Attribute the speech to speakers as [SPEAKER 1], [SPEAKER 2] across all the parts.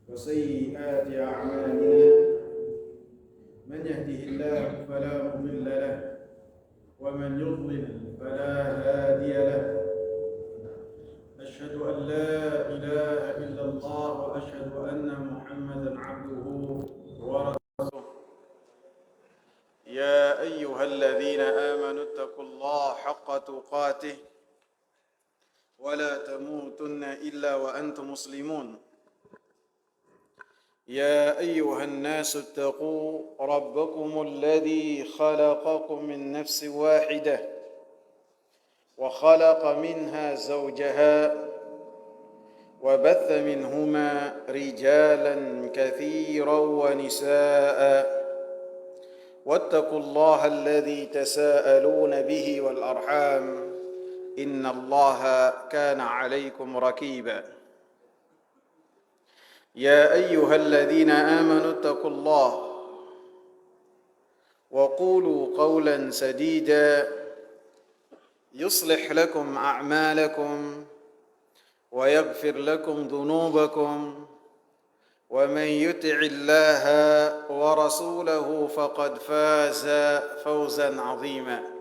[SPEAKER 1] وسيئات أعمالنا من يهده الله فلا مضل له ومن يضلل فلا هادي له أشهد أن لا إله إلا الله وأشهد أن محمدا عبده ورسوله يا أيها الذين آمنوا اتقوا الله حق تقاته ولا تموتن إلا وأنتم مسلمون يا أيها الناس اتقوا ربكم الذي خلقكم من نفس واحدة وخلق منها زوجها وبث منهما رجالا كثيرا ونساء واتقوا الله الذي تساءلون به والأرحام إن الله كان عليكم رقيبا يا أيها الذين آمنوا اتقوا الله وقولوا قولا سديدا يصلح لكم أعمالكم ويغفر لكم ذنوبكم ومن يطع الله ورسوله فقد فاز فوزا عظيما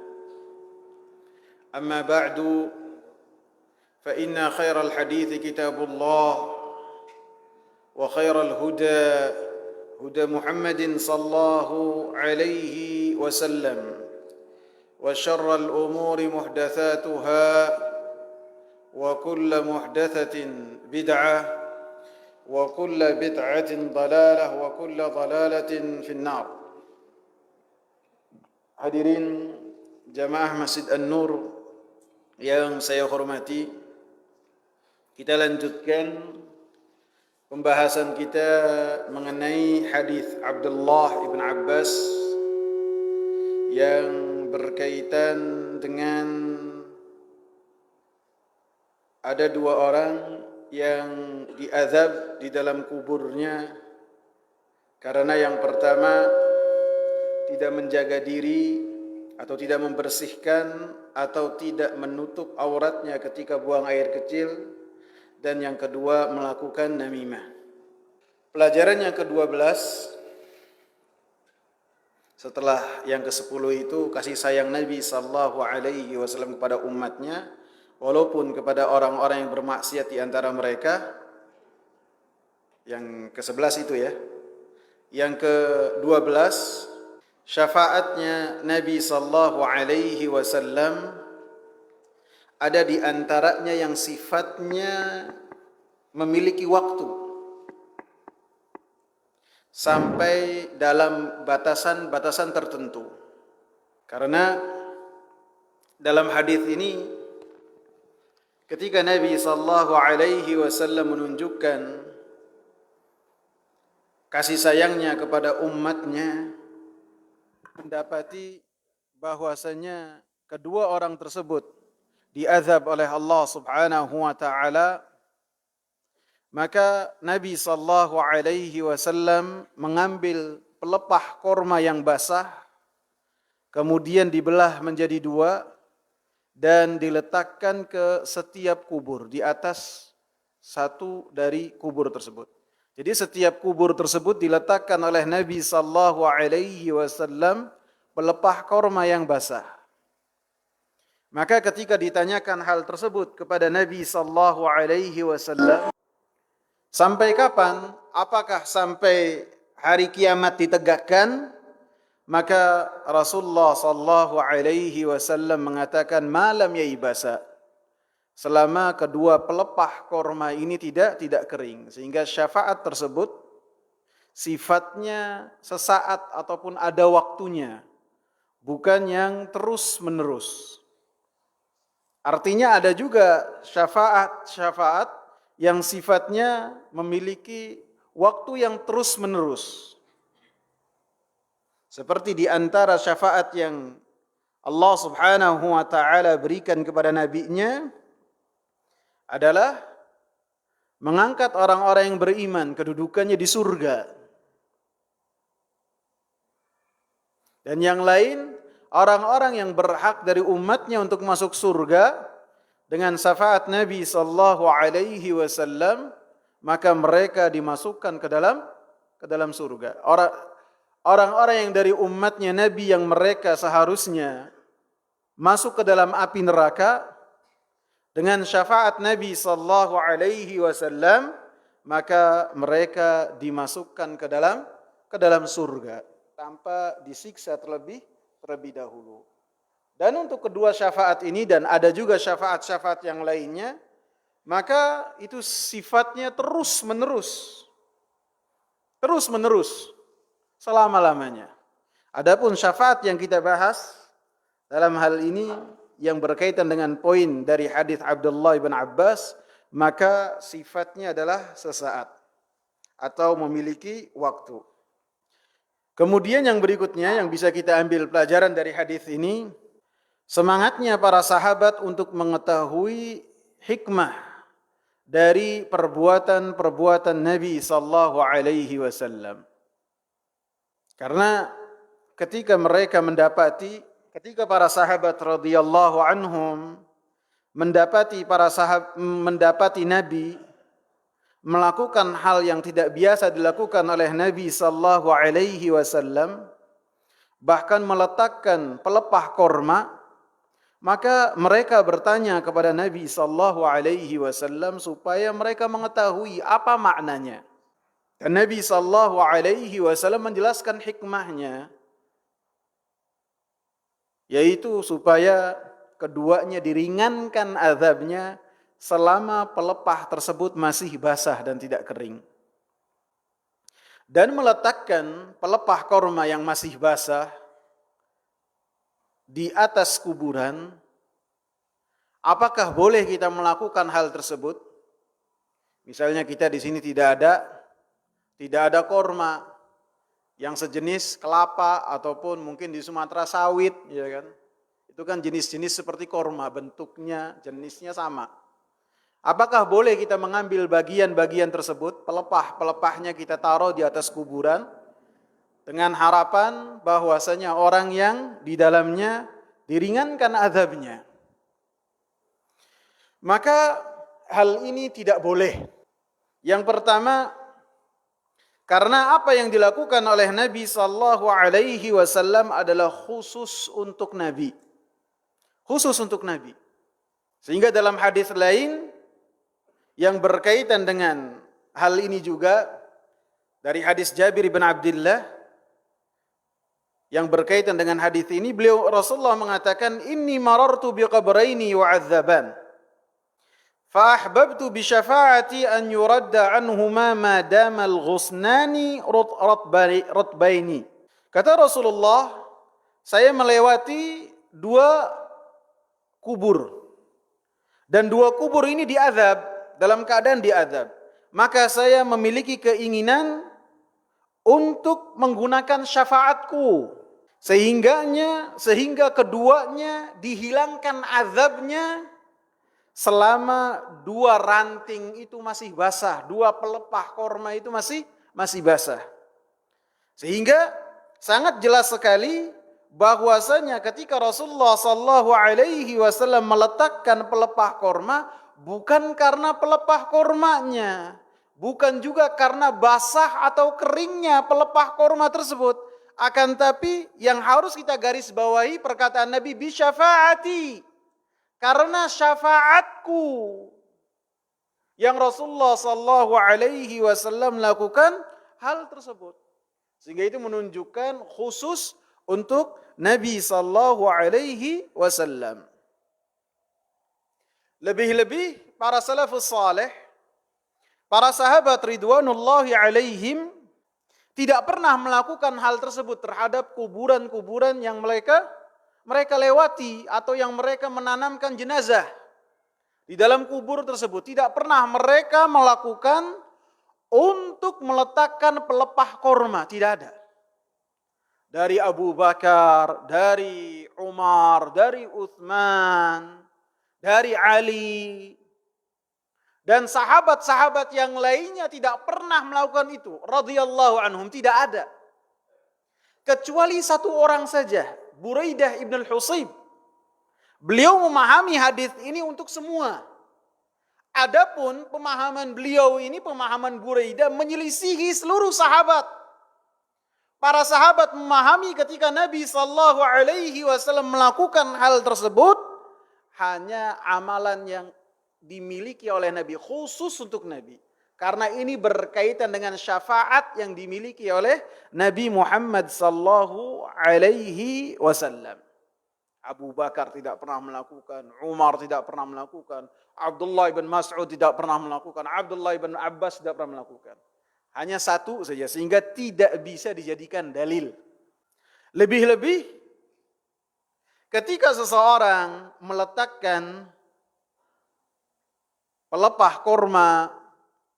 [SPEAKER 1] أما بعد فإن خير الحديث كتاب الله وخير الهدى هدى محمد صلى الله عليه وسلم وشر الأمور محدثاتها وكل محدثة بدعة وكل بدعة ضلالة وكل ضلالة في النار. Hadirin jamaah Masjid An-Nur yang saya hormati, kita lanjutkan pembahasan kita mengenai hadis Abdullah ibn Abbas yang berkaitan dengan ada dua orang yang diazab di dalam kuburnya karena yang pertama tidak menjaga diri atau tidak membersihkan atau tidak menutup auratnya ketika buang air kecil, dan yang kedua melakukan namimah. Pelajaran yang ke-12 setelah yang ke-10 itu kasih sayang Nabi sallallahu alaihi wasallam kepada umatnya walaupun kepada orang-orang yang bermaksiat di antara mereka. Yang ke-11 itu ya. Yang ke-12 syafaatnya Nabi sallallahu alaihi wasallam ada di antaranya yang sifatnya memiliki waktu sampai dalam batasan-batasan tertentu. Karena dalam hadis ini ketika Nabi sallallahu alaihi wasallam menunjukkan kasih sayangnya kepada umatnya, mendapati bahwasanya kedua orang tersebut diazab oleh Allah Subhanahu wa taala, maka Nabi sallallahu alaihi wasallam mengambil pelepah korma yang basah, kemudian dibelah menjadi dua dan diletakkan ke setiap kubur di atas satu dari kubur tersebut. Jadi setiap kubur tersebut diletakkan oleh Nabi sallallahu alaihi wasallam pelepah korma yang basah. Maka ketika ditanyakan hal tersebut kepada Nabi sallallahu alaihi wasallam, sampai kapan? Apakah sampai hari kiamat ditegakkan? Maka Rasulullah sallallahu alaihi wasallam mengatakan malam yaibasa, selama kedua pelepah korma ini tidak kering, sehingga syafaat tersebut sifatnya sesaat ataupun ada waktunya, bukan yang terus menerus. Artinya ada juga syafaat yang sifatnya memiliki waktu yang terus menerus. Seperti di antara syafaat yang Allah Subhanahu wa taala berikan kepada nabinya adalah mengangkat orang-orang yang beriman kedudukannya di surga. Dan yang lain, orang-orang yang berhak dari umatnya untuk masuk surga dengan syafaat Nabi sallallahu alaihi wasallam maka mereka dimasukkan ke dalam surga. Orang-orang yang dari umatnya Nabi yang mereka seharusnya masuk ke dalam api neraka dengan syafaat Nabi sallallahu alaihi wasallam, maka mereka dimasukkan ke dalam surga tanpa disiksa terlebih dahulu. Dan untuk kedua syafaat ini, dan ada juga syafaat-syafaat yang lainnya, maka itu sifatnya terus menerus selama-lamanya. Adapun syafaat yang kita bahas dalam hal ini yang berkaitan dengan poin dari hadis Abdullah bin Abbas, maka sifatnya adalah sesaat atau memiliki waktu. Kemudian yang berikutnya yang bisa kita ambil pelajaran dari hadis ini, semangatnya para sahabat untuk mengetahui hikmah dari perbuatan-perbuatan Nabi sallallahu alaihi wasallam. Karena ketika para sahabat radhiyallahu anhum mendapati Nabi melakukan hal yang tidak biasa dilakukan oleh Nabi sallallahu alaihi wasallam, bahkan meletakkan pelepah korma, maka mereka bertanya kepada Nabi sallallahu alaihi wasallam supaya mereka mengetahui apa maknanya. Dan Nabi sallallahu alaihi wasallam menjelaskan hikmahnya, yaitu supaya keduanya diringankan azabnya selama pelepah tersebut masih basah dan tidak kering. Dan meletakkan pelepah korma yang masih basah di atas kuburan, apakah boleh kita melakukan hal tersebut? Misalnya kita di sini tidak ada korma yang sejenis kelapa ataupun mungkin di Sumatera sawit, ya kan? Itu kan jenis-jenis seperti korma, bentuknya, jenisnya sama. Apakah boleh kita mengambil bagian-bagian tersebut, pelepah-pelepahnya kita taruh di atas kuburan dengan harapan bahwasanya orang yang di dalamnya diringankan azabnya? Maka hal ini tidak boleh. Yang pertama, karena apa yang dilakukan oleh Nabi sallallahu alaihi wasallam adalah khusus untuk Nabi. Khusus untuk Nabi. Sehingga dalam hadis lain yang berkaitan dengan hal ini juga, dari hadis Jabir bin Abdullah yang berkaitan dengan hadis ini, Rasulullah mengatakan, inni marartu biqabraini wa'adzaban fa ahbabtu bi syafaati an yuradda anhuma ma dama al-ghusnani ratbaini. Kata Rasulullah, saya melewati dua kubur, dan dua kubur ini diazab, dalam keadaan diazab. Maka saya memiliki keinginan untuk menggunakan syafaatku sehingga keduanya dihilangkan azabnya selama dua ranting itu masih basah, dua pelepah korma itu masih basah. Sehingga sangat jelas sekali bahwasanya ketika Rasulullah sallallahu alaihi wasallam meletakkan pelepah korma, bukan karena pelepah kormanya, bukan juga karena basah atau keringnya pelepah korma tersebut, akan tapi yang harus kita garis bawahi perkataan Nabi, bi syafaati, karena syafaatku yang Rasulullah sallallahu alaihi wasallam lakukan hal tersebut. Sehingga itu menunjukkan khusus untuk Nabi sallallahu alaihi wasallam. Lebih-lebih para salafus saleh, para sahabat ridwanullahi alaihim tidak pernah melakukan hal tersebut terhadap kuburan-kuburan yang mereka lewati atau yang mereka menanamkan jenazah di dalam kubur tersebut. Tidak pernah mereka melakukan untuk meletakkan pelepah korma, tidak ada. Dari Abu Bakar, dari Umar, dari Utsman, dari Ali, dan sahabat-sahabat yang lainnya tidak pernah melakukan itu, radhiyallahu anhum, tidak ada. Kecuali satu orang saja, Buraidah ibn al-Husayb. Beliau memahami hadis ini untuk semua. Adapun pemahaman beliau ini, pemahaman Buraidah menyelisihi seluruh sahabat. Para sahabat memahami ketika Nabi Sallallahu Alaihi Wasallam melakukan hal tersebut hanya amalan yang dimiliki oleh Nabi, khusus untuk Nabi. Karena ini berkaitan dengan syafaat yang dimiliki oleh Nabi Muhammad Sallallahu Alaihi Wasallam. Abu Bakar tidak pernah melakukan, Umar tidak pernah melakukan, Abdullah bin Mas'ud tidak pernah melakukan, Abdullah bin Abbas tidak pernah melakukan. Hanya satu saja, sehingga tidak bisa dijadikan dalil. Lebih-lebih ketika seseorang meletakkan pelepah korma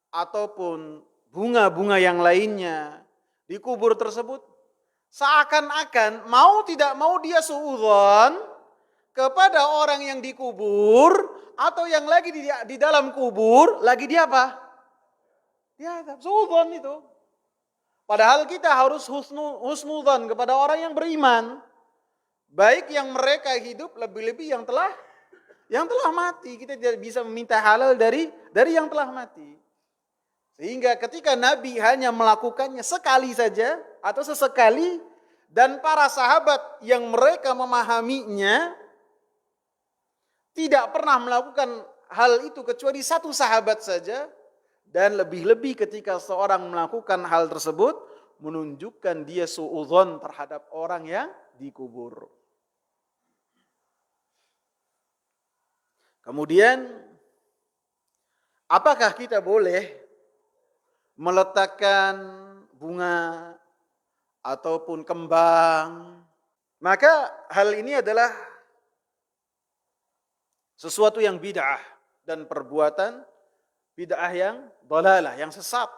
[SPEAKER 1] ataupun bunga-bunga yang lainnya di kubur tersebut, seakan-akan mau tidak mau dia suudzon kepada orang yang dikubur atau yang lagi di dalam kubur, lagi dia apa? Dia suudzon itu. Padahal kita harus husnudzon kepada orang yang beriman, baik yang mereka hidup, lebih-lebih yang telah mati. Kita tidak bisa meminta halal dari yang telah mati. Sehingga ketika Nabi hanya melakukannya sekali saja atau sesekali, dan para sahabat yang mereka memahaminya tidak pernah melakukan hal itu kecuali satu sahabat saja, dan lebih-lebih ketika seorang melakukan hal tersebut menunjukkan dia suudzon terhadap orang yang dikubur. Kemudian, apakah kita boleh meletakkan bunga ataupun kembang? Maka hal ini adalah sesuatu yang bid'ah dan perbuatan bid'ah yang dhalalah, yang sesat,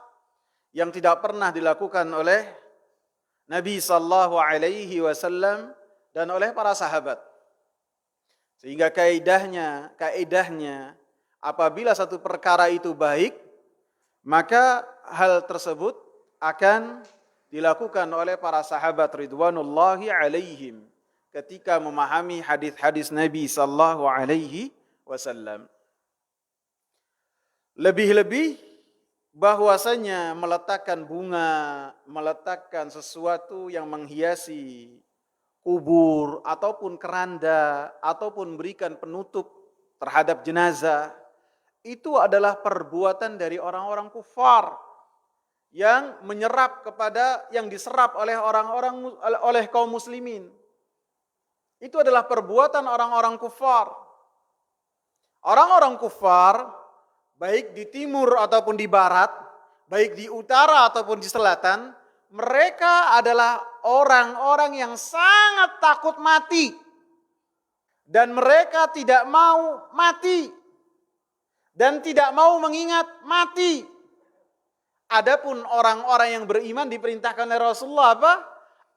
[SPEAKER 1] yang tidak pernah dilakukan oleh Nabi sallallahu alaihi wasallam dan oleh para sahabat. Sehingga kaidahnya apabila satu perkara itu baik, maka hal tersebut akan dilakukan oleh para sahabat ridwanullahi alaihim ketika memahami hadis-hadis Nabi sallallahu alaihi wasallam. Lebih-lebih bahwasanya meletakkan bunga, meletakkan sesuatu yang menghiasi kubur ataupun keranda ataupun berikan penutup terhadap jenazah, itu adalah perbuatan dari orang-orang kufar yang menyerap kepada yang diserap oleh kaum muslimin. Itu adalah perbuatan orang-orang kufar. Orang-orang kufar baik di timur ataupun di barat, baik di utara ataupun di selatan, mereka adalah orang-orang yang sangat takut mati. Dan mereka tidak mau mati. Dan tidak mau mengingat mati. Adapun orang-orang yang beriman diperintahkan oleh Rasulullah apa?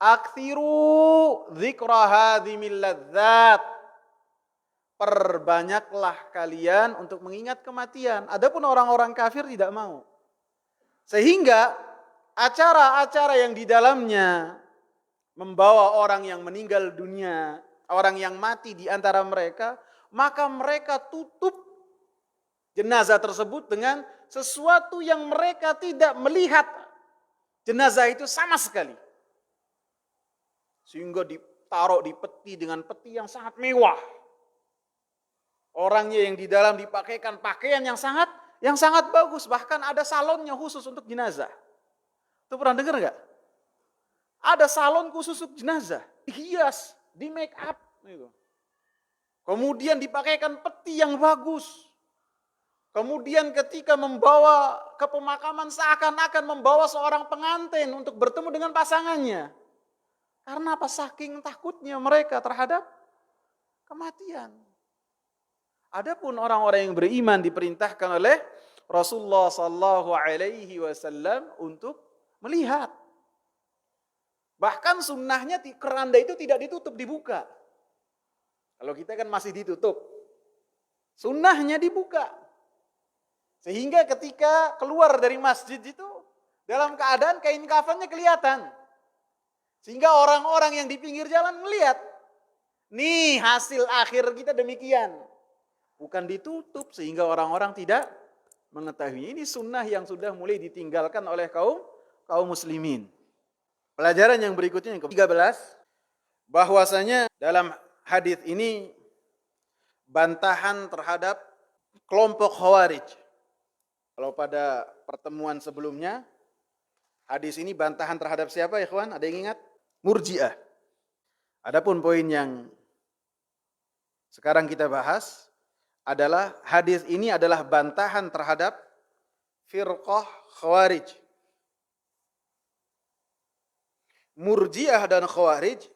[SPEAKER 1] Aktsiru dzikra hadzimil ladzat. Perbanyaklah kalian untuk mengingat kematian. Adapun orang-orang kafir tidak mau. Sehingga acara-acara yang di dalamnya membawa orang yang meninggal dunia, orang yang mati di antara mereka, maka mereka tutup jenazah tersebut dengan sesuatu yang mereka tidak melihat jenazah itu sama sekali. Sehingga ditaruh di peti dengan peti yang sangat mewah. Orangnya yang di dalam dipakaikan pakaian yang sangat bagus, bahkan ada salonnya khusus untuk jenazah. Itu pernah dengar nggak? Ada salon khusus untuk jenazah, dihias, di make up, gitu. Kemudian dipakaikan peti yang bagus. Kemudian ketika membawa ke pemakaman seakan-akan membawa seorang pengantin untuk bertemu dengan pasangannya. Karena apa? Saking takutnya mereka terhadap kematian. Adapun orang-orang yang beriman diperintahkan oleh Rasulullah sallallahu alaihi wasallam untuk melihat. Bahkan sunnahnya keranda itu tidak ditutup, dibuka. Kalau kita kan masih ditutup. Sunnahnya dibuka. Sehingga ketika keluar dari masjid itu dalam keadaan kain kafannya kelihatan. Sehingga orang-orang yang di pinggir jalan melihat. Nih hasil akhir kita demikian. bukan ditutup sehingga orang-orang tidak mengetahui. Ini sunnah yang sudah mulai ditinggalkan oleh kaum muslimin. Pelajaran yang berikutnya yang ke-13, bahwasanya dalam hadis ini bantahan terhadap kelompok Khawarij. Kalau pada pertemuan sebelumnya, hadis ini bantahan terhadap siapa ya ikhwan? Ada yang ingat? Murji'ah. Adapun poin yang sekarang kita bahas adalah hadis ini adalah bantahan terhadap firqah Khawarij. Murji'ah dan Khawarij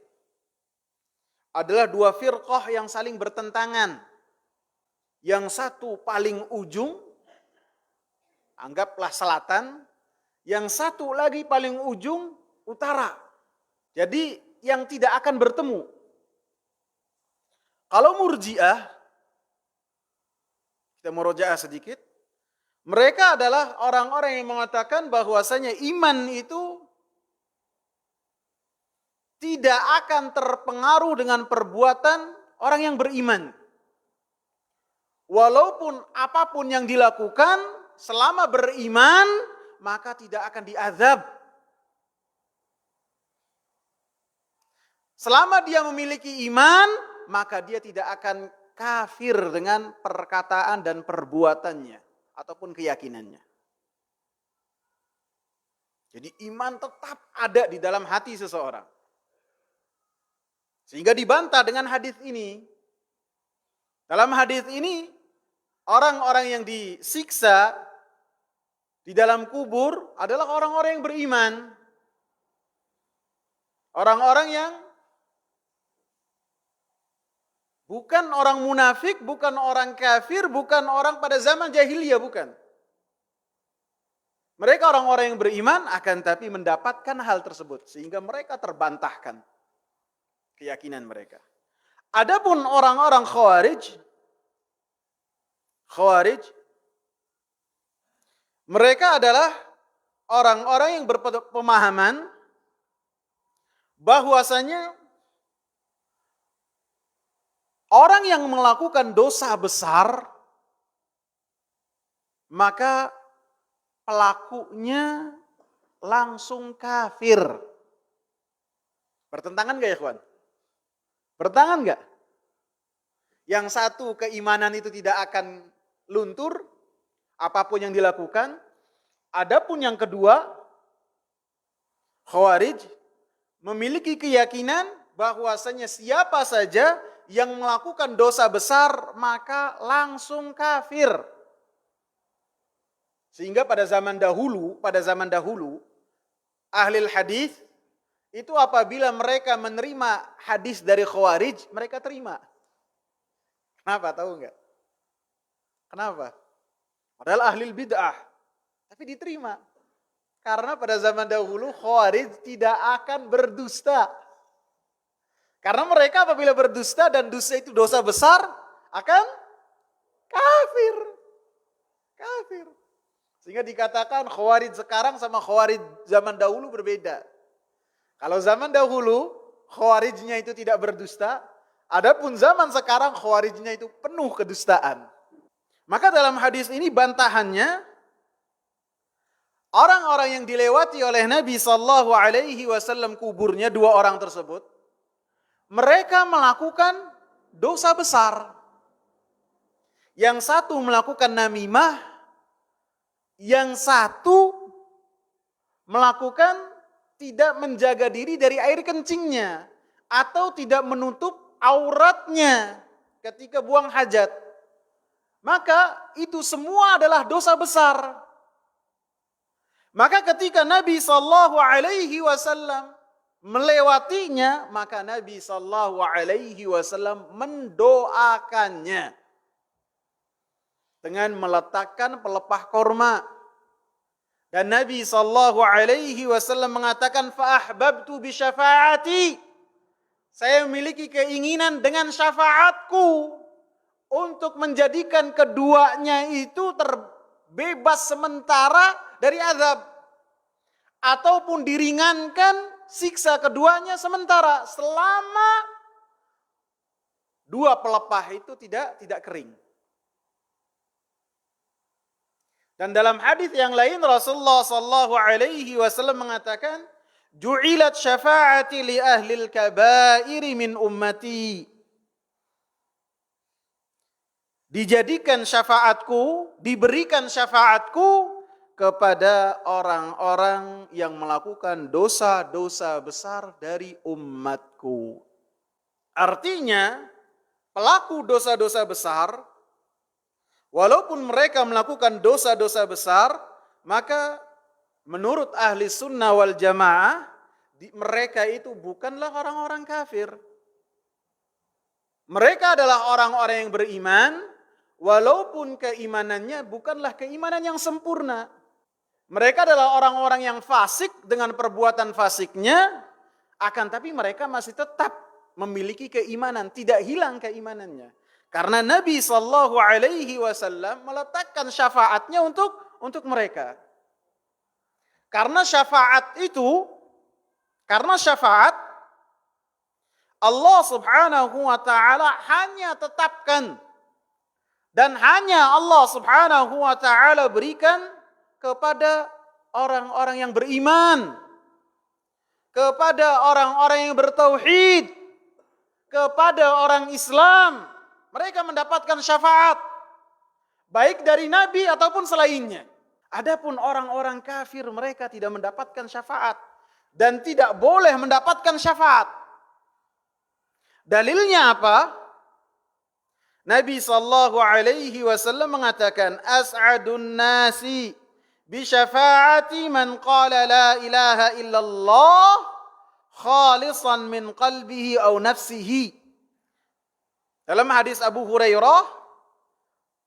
[SPEAKER 1] adalah dua firqah yang saling bertentangan. Yang satu paling ujung, anggaplah selatan, yang satu lagi paling ujung utara. Jadi yang tidak akan bertemu. Kalau Murji'ah, kita murojaah sedikit, mereka adalah orang-orang yang mengatakan bahwasanya iman itu tidak akan terpengaruh dengan perbuatan orang yang beriman. Walaupun apapun yang dilakukan, selama beriman, maka tidak akan diazab. Selama dia memiliki iman, maka dia tidak akan kafir dengan perkataan dan perbuatannya, ataupun keyakinannya. Jadi iman tetap ada di dalam hati seseorang. Sehingga dibantah dengan hadis ini. Dalam hadis ini, orang-orang yang disiksa di dalam kubur adalah orang-orang yang beriman. Orang-orang yang bukan orang munafik, bukan orang kafir, bukan orang pada zaman jahiliyah, bukan. Mereka orang-orang yang beriman akan tapi mendapatkan hal tersebut. Sehingga mereka terbantahkan keyakinan mereka. Adapun orang-orang Khawarij, mereka adalah orang-orang yang berpemahaman bahwasanya orang yang melakukan dosa besar, maka pelakunya langsung kafir. Bertentangan gak ya kawan? Bertentangan gak? Yang satu keimanan itu tidak akan luntur, apapun yang dilakukan. Adapun yang kedua, Khawarij memiliki keyakinan bahwasanya siapa saja yang melakukan dosa besar maka langsung kafir. Sehingga pada zaman dahulu ahli hadis itu apabila mereka menerima hadis dari Khawarij, mereka terima. Kenapa? Tahu enggak? Kenapa? Padahal ahli bid'ah, tapi diterima. Karena pada zaman dahulu Khawarij tidak akan berdusta. Karena mereka apabila berdusta dan dusta itu dosa besar, akan kafir. Kafir. Sehingga dikatakan Khawarij sekarang sama Khawarij zaman dahulu berbeda. Kalau zaman dahulu Khawarijnya itu tidak berdusta, adapun zaman sekarang Khawarijnya itu penuh kedustaan. Maka dalam hadis ini bantahannya, orang-orang yang dilewati oleh Nabi SAW kuburnya dua orang tersebut, mereka melakukan dosa besar. Yang satu melakukan namimah, yang satu melakukan tidak menjaga diri dari air kencingnya atau tidak menutup auratnya ketika buang hajat. Maka itu semua adalah dosa besar. Maka ketika Nabi SAW melewatinya, maka Nabi SAW mendoakannya dengan meletakkan pelepah korma. Dan Nabi SAW mengatakan, "Fa'ahbabtu bi syafaati." Saya memiliki keinginan dengan syafaatku untuk menjadikan keduanya itu terbebas sementara dari azab, ataupun diringankan siksa keduanya sementara selama dua pelepah itu tidak kering. Dan dalam hadis yang lain Rasulullah sallallahu alaihi wasallam mengatakan, "Ju'ilat syafa'ati li ahlil kabairi min ummati." Dijadikan syafaatku, diberikan syafaatku kepada orang-orang yang melakukan dosa-dosa besar dari umatku. Artinya, pelaku dosa-dosa besar, walaupun mereka melakukan dosa-dosa besar, maka menurut ahli sunnah wal jamaah, mereka itu bukanlah orang-orang kafir. Mereka adalah orang-orang yang beriman, walaupun keimanannya bukanlah keimanan yang sempurna. Mereka adalah orang-orang yang fasik dengan perbuatan fasiknya, akan tapi mereka masih tetap memiliki keimanan, tidak hilang keimanannya. Karena Nabi sallallahu alaihi wasallam meletakkan syafaatnya untuk mereka. Karena syafaat Allah subhanahu wa ta'ala hanya tetapkan dan hanya Allah subhanahu wa ta'ala berikan kepada orang-orang yang beriman, kepada orang-orang yang bertauhid, kepada orang Islam. Mereka mendapatkan syafaat, baik dari Nabi ataupun selainnya. Adapun orang-orang kafir, mereka tidak mendapatkan syafaat dan tidak boleh mendapatkan syafaat. Dalilnya apa? Nabi sallallahu alaihi wasallam mengatakan, "As'adun nasi bi syafaati man qala la ilaha illallah khalisan min qalbihi aw nafsihi." Dalam hadis Abu Hurairah,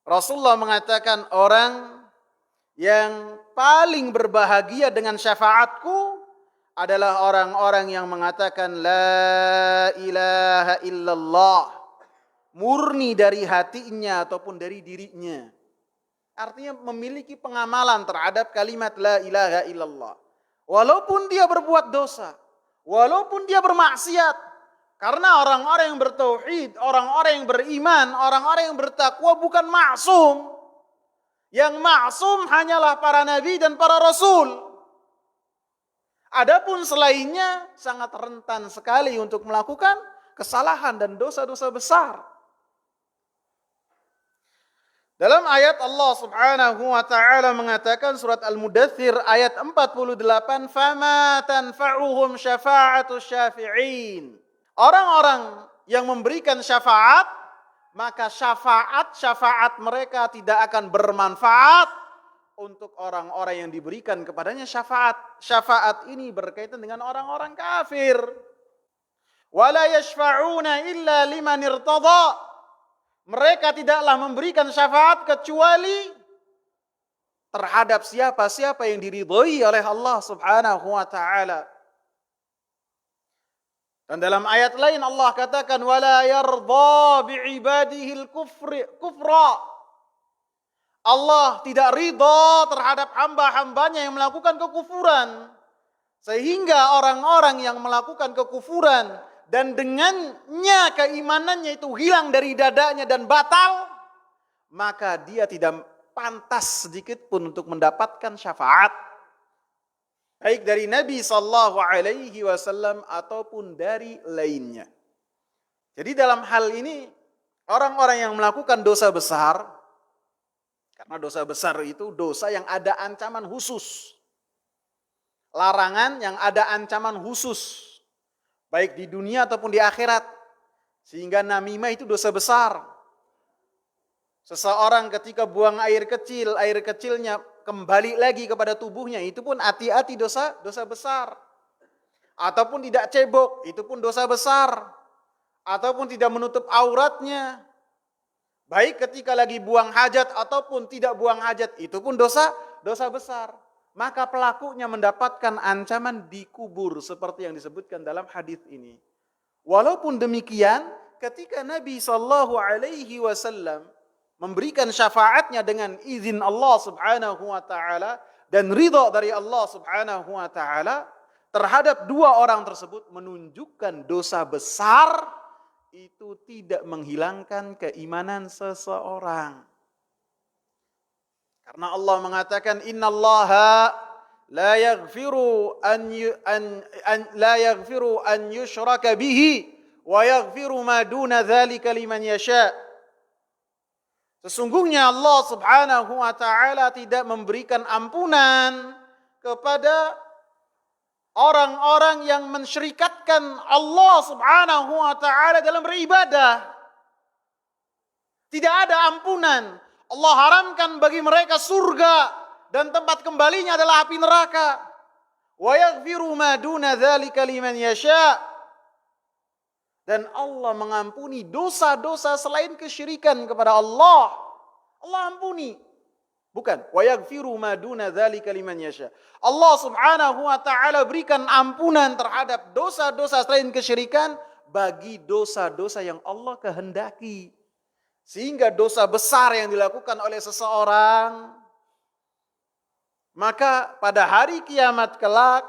[SPEAKER 1] Rasulullah mengatakan orang yang paling berbahagia dengan syafaatku adalah orang-orang yang mengatakan la ilaha illallah, murni dari hatinya ataupun dari dirinya. Artinya memiliki pengamalan terhadap kalimat la ilaha illallah. Walaupun dia berbuat dosa, walaupun dia bermaksiat. Karena orang-orang yang bertauhid, orang-orang yang beriman, orang-orang yang bertakwa bukan maksum. Yang maksum hanyalah para nabi dan para rasul. Adapun selainnya sangat rentan sekali untuk melakukan kesalahan dan dosa-dosa besar. Dalam ayat Allah subhanahu wa ta'ala mengatakan surat Al-Mudaththir ayat 48, "Fama tanfa'uhum syafa'atus syafi'in." Orang-orang yang memberikan syafaat, maka syafaat mereka tidak akan bermanfaat untuk orang-orang yang diberikan kepadanya syafaat. Syafaat ini berkaitan dengan orang-orang kafir. "Wala yashfa'una illa liman irtada." Mereka tidaklah memberikan syafaat kecuali terhadap siapa-siapa yang diridhoi oleh Allah subhanahu wa ta'ala. Dan dalam ayat lain Allah katakan, "Wala yarda bi'ibadihil kufra." Allah tidak ridha terhadap hamba-hambanya yang melakukan kekufuran. Sehingga orang-orang yang melakukan kekufuran dan dengannya keimanannya itu hilang dari dadanya dan batal, maka dia tidak pantas sedikit pun untuk mendapatkan syafaat, baik dari Nabi sallallahu alaihi wasallam ataupun dari lainnya. Jadi dalam hal ini orang-orang yang melakukan dosa besar, karena dosa besar itu dosa yang ada ancaman khusus, larangan yang ada ancaman khusus, baik di dunia ataupun di akhirat. Sehingga namimah itu dosa besar. Seseorang ketika buang air kecil, air kecilnya kembali lagi kepada tubuhnya, itu pun hati-hati dosa besar. Ataupun tidak cebok, itu pun dosa besar. Ataupun tidak menutup auratnya, baik ketika lagi buang hajat ataupun tidak buang hajat, itu pun dosa besar. Maka pelakunya mendapatkan ancaman di kubur seperti yang disebutkan dalam hadis ini. Walaupun demikian, ketika Nabi sallallahu alaihi wasallam memberikan syafaatnya dengan izin Allah subhanahu wa ta'ala dan ridha dari Allah subhanahu wa ta'ala terhadap dua orang tersebut, menunjukkan dosa besar itu tidak menghilangkan keimanan seseorang. Karena Allah mengatakan innallaha la yaghfiru an yushraka bihi wa yaghfiru ma duna dzalika liman yasha. Sesungguhnya Allah Subhanahu wa taala tidak memberikan ampunan kepada orang-orang yang mensyirikatkan Allah Subhanahu wa taala dalam beribadah. Tidak ada ampunan. Allah haramkan bagi mereka surga dan tempat kembalinya adalah api neraka. Wa yaghfiru ma duna dzalika liman yasha. Dan Allah mengampuni dosa-dosa selain kesyirikan kepada Allah. Allah ampuni. Bukan. Wa yaghfiru ma duna dzalika liman yasha. Allah Subhanahu wa taala berikan ampunan terhadap dosa-dosa selain kesyirikan bagi dosa-dosa yang Allah kehendaki. Sehingga dosa besar yang dilakukan oleh seseorang, maka pada hari kiamat kelak,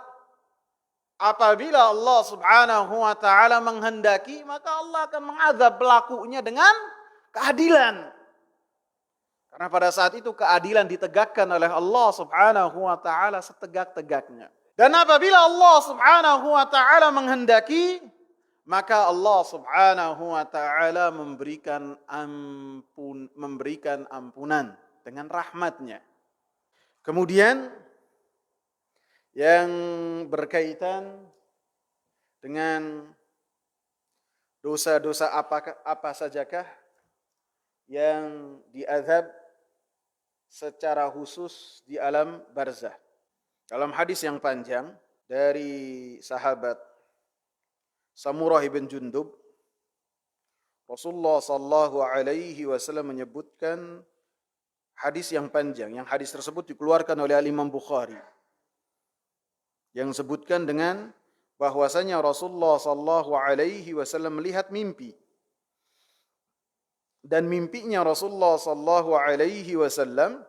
[SPEAKER 1] apabila Allah Subhanahu wa taala menghendaki, maka Allah akan mengazab pelakunya dengan keadilan. Karena pada saat itu keadilan ditegakkan oleh Allah Subhanahu wa taala setegak-tegaknya. Dan apabila Allah Subhanahu wa taala menghendaki, maka Allah Subhanahu wa taala memberikan ampunan dengan rahmatnya. Kemudian yang berkaitan dengan dosa-dosa apa sajakah yang diazab secara khusus di alam barzah. Dalam hadis yang panjang dari sahabat Samurah bin Jundub, Rasulullah sallallahu alaihi wasallam menyebutkan hadis yang panjang. Yang hadis tersebut dikeluarkan oleh Imam Bukhari. Yang sebutkan dengan bahwasanya Rasulullah sallallahu alaihi wasallam melihat mimpi. Dan mimpinya Rasulullah sallallahu alaihi wasallam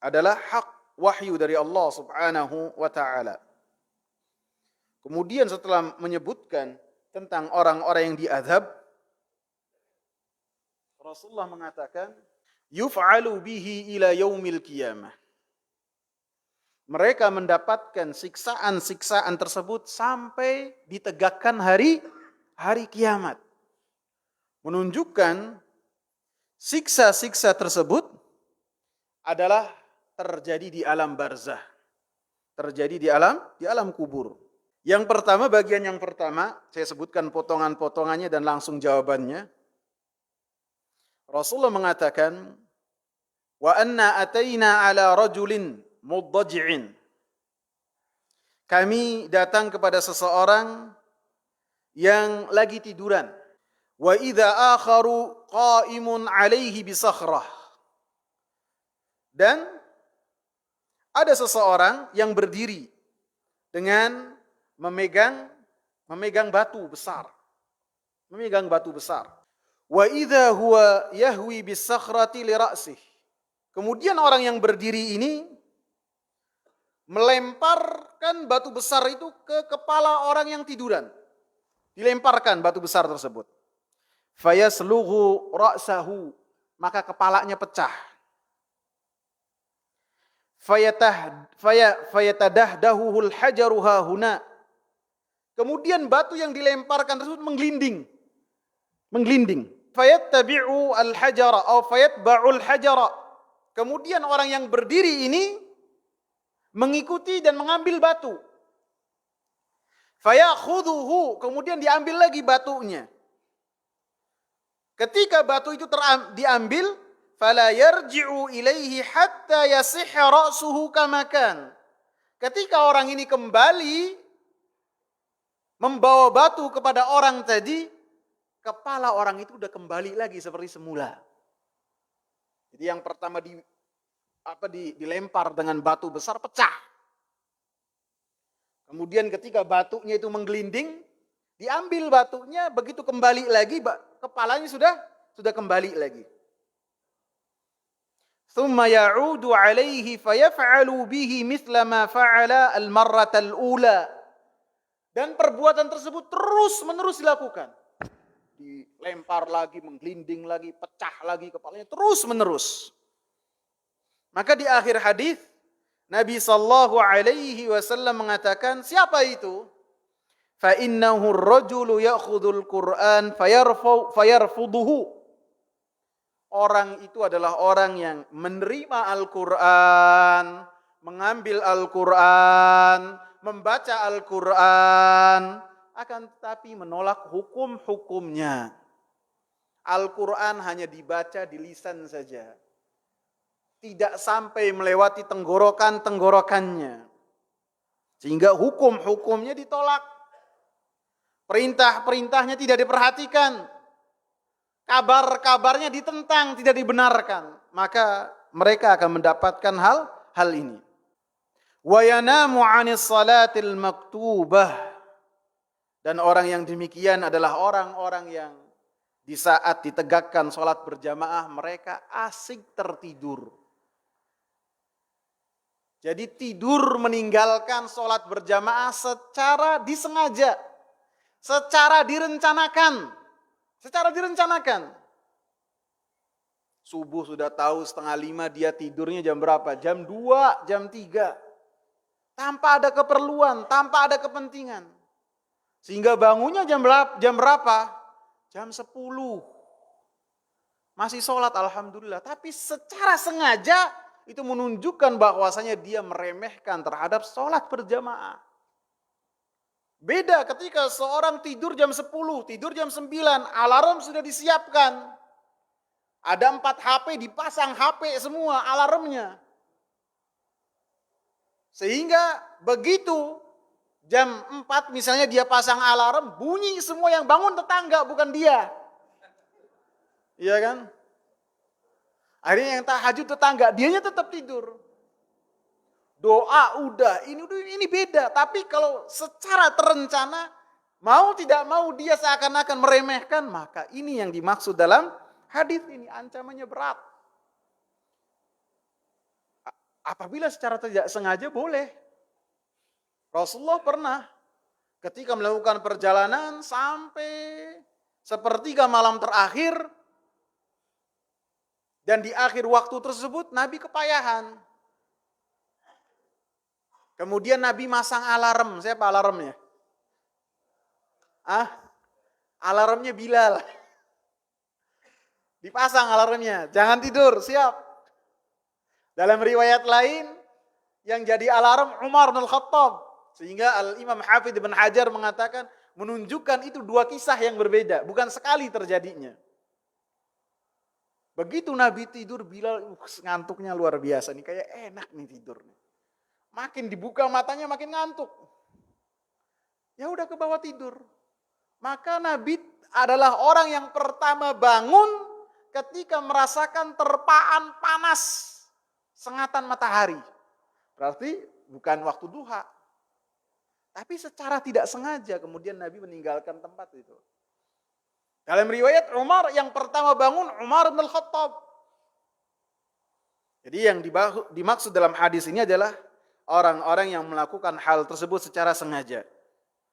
[SPEAKER 1] adalah hak wahyu dari Allah Subhanahu wa taala. Kemudian setelah menyebutkan tentang orang-orang yang diazab, Rasulullah mengatakan, yuf'alu bihi ila yaumil qiyamah. Mereka mendapatkan siksaan-siksaan tersebut sampai ditegakkan hari kiamat. Menunjukkan siksa-siksa tersebut adalah terjadi di alam barzah. Terjadi di alam kubur. Yang pertama, bagian yang pertama, saya sebutkan potongan-potongannya dan langsung jawabannya. Rasulullah mengatakan, wa anna ataina ala rajulin muddaji'in. Kami datang kepada seseorang yang lagi tiduran. Wa idza akharu qa'imun alaihi bisakhrah. Dan ada seseorang yang berdiri dengan memegang batu besar. Memegang batu besar. Wa idza huwa yahwi bis-sakhrati li ra'sih. Kemudian orang yang berdiri ini melemparkan batu besar itu ke kepala orang yang tiduran. Dilemparkan batu besar tersebut. Fayaslughu ra'sahu, maka kepalanya pecah. Fayatadahdahuhul hajaru hahuna. Kemudian batu yang dilemparkan tersebut menggelinding. Fayattabi'u al-hajara atau fayatba'ul hajara. Kemudian orang yang berdiri ini mengikuti dan mengambil batu. Fayakhudhuhu, kemudian diambil lagi batunya. Ketika batu itu diambil, fala yarji'u ilaihi hatta yasihha ra'suhu kama kan. Ketika orang ini kembali membawa batu kepada orang tadi, kepala orang itu sudah kembali lagi seperti semula. Jadi yang pertama dilempar dengan batu besar, pecah. Kemudian ketika batunya itu menggelinding, diambil batunya, begitu kembali lagi, kepalanya sudah kembali lagi. Thumma ya'udu alaihi fayaf'alu bihi mithla ma fa'ala al-marratal ula. Dan perbuatan tersebut terus-menerus dilakukan. lempar lagi, menggelinding lagi, pecah lagi kepalanya terus menerus. Maka di akhir hadis Nabi sallallahu alaihi wasallam mengatakan, siapa itu? Fa innahu ar-rajulu ya'khudul Qur'an fayarfuduhu. Orang itu adalah orang yang menerima Al-Quran, mengambil Al-Quran, membaca Al-Quran, akan tetapi menolak hukum-hukumnya. Al-Quran hanya dibaca di lisan saja. Tidak sampai melewati tenggorokan-tenggorokannya. Sehingga hukum-hukumnya ditolak. Perintah-perintahnya tidak diperhatikan. Kabar-kabarnya ditentang, tidak dibenarkan. Maka mereka akan mendapatkan hal ini. Wa yanamu 'anis salatil maktubah. Dan orang yang demikian adalah orang-orang yang di saat ditegakkan salat berjamaah mereka asik tertidur. Jadi tidur meninggalkan salat berjamaah secara disengaja, secara direncanakan. Secara direncanakan. Subuh sudah tahu 4:30 dia tidurnya jam berapa? Jam 2, jam 3. Tanpa ada keperluan, tanpa ada kepentingan. Sehingga bangunnya jam berapa? Jam 10. Masih sholat alhamdulillah. Tapi secara sengaja itu menunjukkan bahwasanya dia meremehkan terhadap sholat berjamaah. Beda ketika seorang tidur jam 10, tidur jam 9, alarm sudah disiapkan. Ada 4 HP, dipasang HP semua alarmnya. Sehingga begitu jam 4 misalnya dia pasang alarm, bunyi semua yang bangun tetangga, bukan dia. Iya kan? Akhirnya yang tahajud tetangga, dianya tetap tidur. Doa udah, ini beda. Tapi kalau secara terencana, mau tidak mau dia seakan-akan meremehkan, maka ini yang dimaksud dalam hadis ini, ancamannya berat. Apabila secara tidak sengaja boleh. Rasulullah pernah ketika melakukan perjalanan sampai sepertiga malam terakhir, dan di akhir waktu tersebut Nabi kepayahan. Kemudian Nabi masang alarm. Siapa alarmnya? Alarmnya Bilal. Dipasang alarmnya. Jangan tidur, siap. Dalam riwayat lain, yang jadi alarm Umar bin Khattab. Sehingga Al-Imam Hafidz Ibn Hajar mengatakan, menunjukkan itu 2 kisah yang berbeda. Bukan sekali terjadinya. Begitu Nabi tidur, Bilal ngantuknya luar biasa. Nih kayak enak nih tidur. Makin dibuka matanya makin ngantuk. Ya udah ke bawah tidur. Maka Nabi adalah orang yang pertama bangun ketika merasakan terpaan panas sengatan matahari. Berarti bukan waktu duha. Tapi secara tidak sengaja kemudian Nabi meninggalkan tempat itu. Dalam riwayat Umar yang pertama bangun Umar bin Khattab. Jadi yang dimaksud dalam hadis ini adalah orang-orang yang melakukan hal tersebut secara sengaja.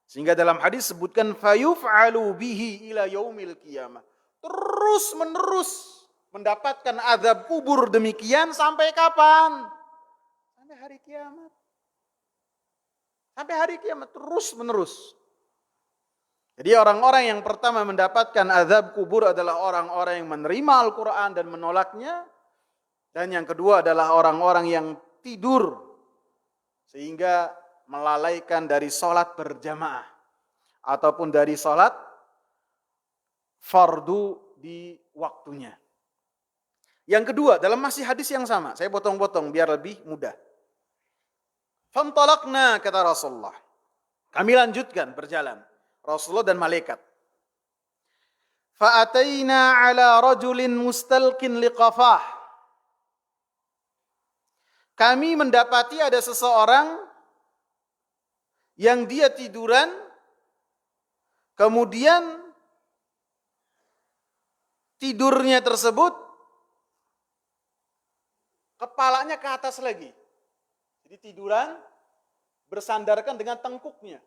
[SPEAKER 1] Sehingga dalam hadis sebutkan fayuf'alu bihi ila yaumil qiyamah. Terus menerus mendapatkan azab kubur demikian sampai kapan? Sampai hari kiamat. Sampai hari kiamat terus menerus. Jadi orang-orang yang pertama mendapatkan azab kubur adalah orang-orang yang menerima Al-Quran dan menolaknya. Dan yang kedua adalah orang-orang yang tidur sehingga melalaikan dari sholat berjamaah ataupun dari sholat fardu di waktunya. Yang kedua, dalam masih hadis yang sama, saya potong-potong biar lebih mudah. Fantalaqna, kata Rasulullah. Kami lanjutkan berjalan, Rasulullah dan malaikat. Fa'ataina ala rajulin mustalqin liqafah. Kami mendapati ada seseorang yang dia tiduran, kemudian tidurnya tersebut kepalanya ke atas lagi. Jadi tiduran bersandarkan dengan tengkuknya.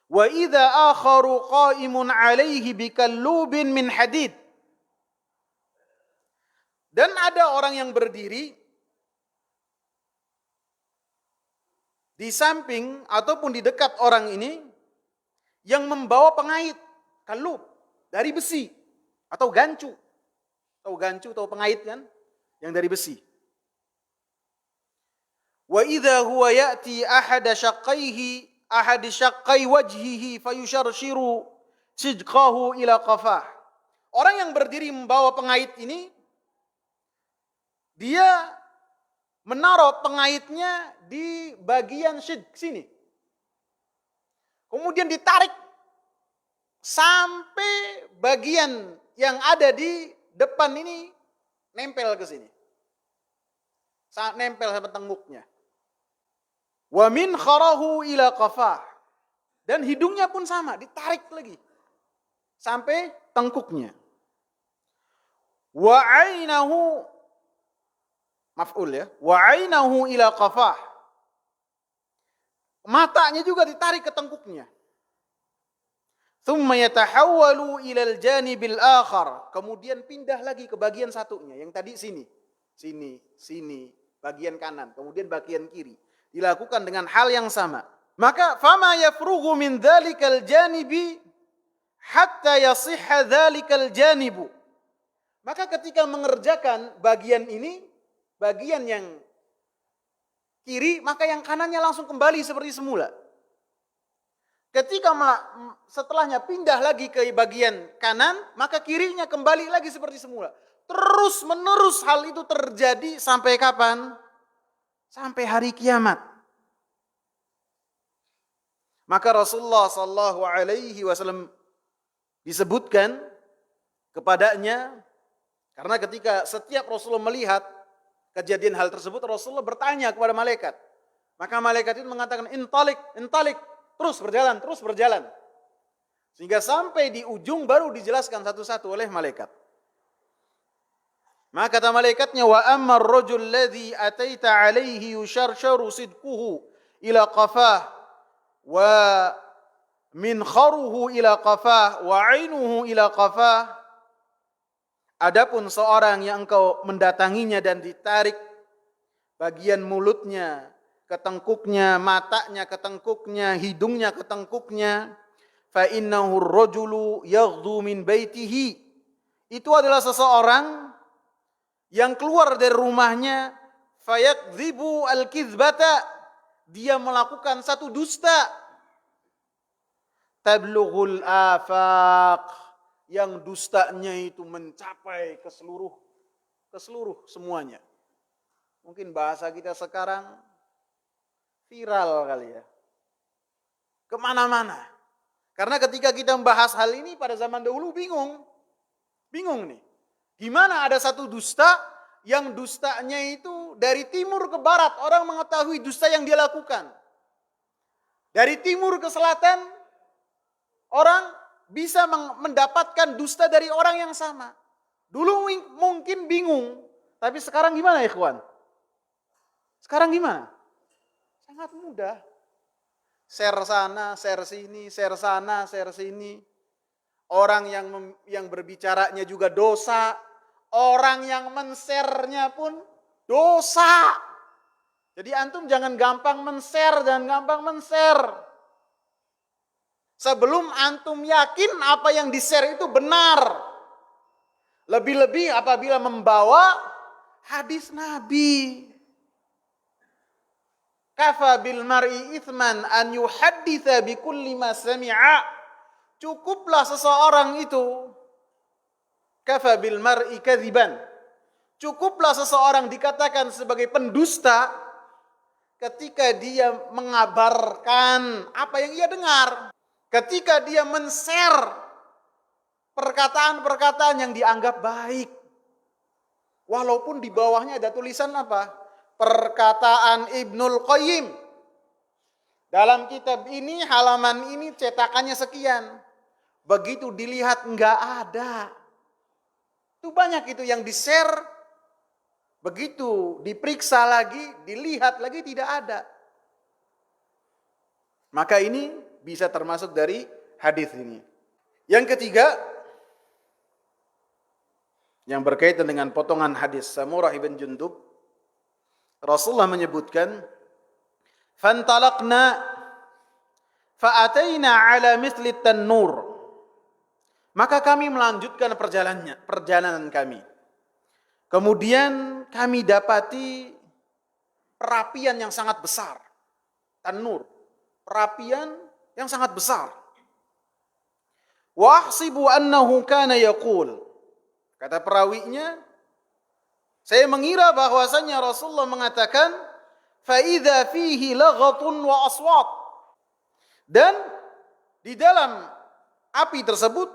[SPEAKER 1] Wa idza akharu qa'imun 'alaihi bikallubin min hadid. Dan ada orang yang berdiri di samping ataupun di dekat orang ini yang membawa pengait, kalub, dari besi atau gancu. Tahu gancu, tahu pengait kan? Yang dari besi. Wa idza huwa ya'ti ahada syaqqai wajhihi fayusharshiru sidqahu ila qafah. Orang yang berdiri membawa pengait ini, dia menaruh pengaitnya di bagian sini. Kemudian ditarik sampai bagian yang ada di depan ini nempel ke sini. Nempel sampai tengkuknya. Wa min kharahu ila qafah. Dan hidungnya pun sama, ditarik lagi sampai tengkuknya. Wa ainahu maf'ul ya. Wa ainahu ila qafah. Matanya juga ditarik ke tengkuknya. Thumma yatahawwalu ila al-janibil akhar. Kemudian pindah lagi ke bagian satunya. Yang tadi sini, bagian kanan, kemudian bagian kiri. Dilakukan dengan hal yang sama. Maka fama yafrughu min dzalikal janibi hatta yasihha dzalikal janibu. Maka ketika mengerjakan bagian ini, bagian yang kiri, maka yang kanannya langsung kembali seperti semula. Ketika setelahnya pindah lagi ke bagian kanan, maka kirinya kembali lagi seperti semula. Terus menerus hal itu terjadi sampai kapan? Sampai hari kiamat. Maka Rasulullah sallallahu alaihi wasallam disebutkan kepadanya, karena ketika setiap Rasulullah melihat kejadian hal tersebut, Rasulullah bertanya kepada malaikat. Maka malaikat itu mengatakan intalik, terus berjalan. Sehingga sampai di ujung baru dijelaskan satu-satu oleh malaikat. Maka kata malaikatnya, wa ammar rajul ladzi ataita alaihi yusharsharu sidquhu ila qafah wa min kharuhu ila qafah wa ainuhu ila qafah. Adapun seorang yang engkau mendatanginya dan ditarik bagian mulutnya ke tengkuknya, matanya ke tengkuknya, hidungnya ke tengkuknya, fa innahu ar-rajulu yaghdu min baitihi. Itu adalah seseorang yang keluar dari rumahnya, fayakdzibu al-kizbata, dia melakukan satu dusta, tablughul afaq, yang dustanya itu mencapai ke seluruh semuanya. Mungkin bahasa kita sekarang viral kali ya, kemana-mana. Karena ketika kita membahas hal ini pada zaman dahulu bingung nih. Gimana ada satu dusta yang dustanya itu dari timur ke barat, orang mengetahui dusta yang dia lakukan. Dari timur ke selatan, orang bisa mendapatkan dusta dari orang yang sama. Dulu mungkin bingung, tapi sekarang gimana ya ikhwan? Sekarang gimana? Sangat mudah. Share sana, share sini, share sana, share sini. Orang yang berbicaranya juga dosa. Orang yang men-share-nya pun dosa. Jadi antum jangan gampang men-share, sebelum antum yakin apa yang di-share itu benar. Lebih-lebih apabila membawa hadis Nabi. Kafa bil mar'i ithman an yuhadditha bi kulli ma sami'a. Cukuplah seseorang itu, kafa bil mar'i kadziban. Cukuplah seseorang dikatakan sebagai pendusta ketika dia mengabarkan apa yang ia dengar. Ketika dia men-share perkataan-perkataan yang dianggap baik. Walaupun di bawahnya ada tulisan apa? Perkataan Ibnul Qayyim. Dalam kitab ini, halaman ini cetakannya sekian. Begitu dilihat enggak ada. Itu banyak itu yang di-share. Begitu diperiksa lagi, dilihat lagi tidak ada. Maka ini bisa termasuk dari hadis ini. Yang ketiga, yang berkaitan dengan potongan hadis Samurah ibn Jundub, Rasulullah menyebutkan, "Fantalaqna fa'ataina ala mithli tan-nur." Maka kami melanjutkan perjalanan kami. Kemudian kami dapati perapian yang sangat besar. Tan-nur, perapian yang sangat besar. Wa ahsibu annahu kana yaqul. Kata perawinya, saya mengira bahwasannya Rasulullah mengatakan, fa idza fihi laghatun wa aswat. Dan di dalam api tersebut,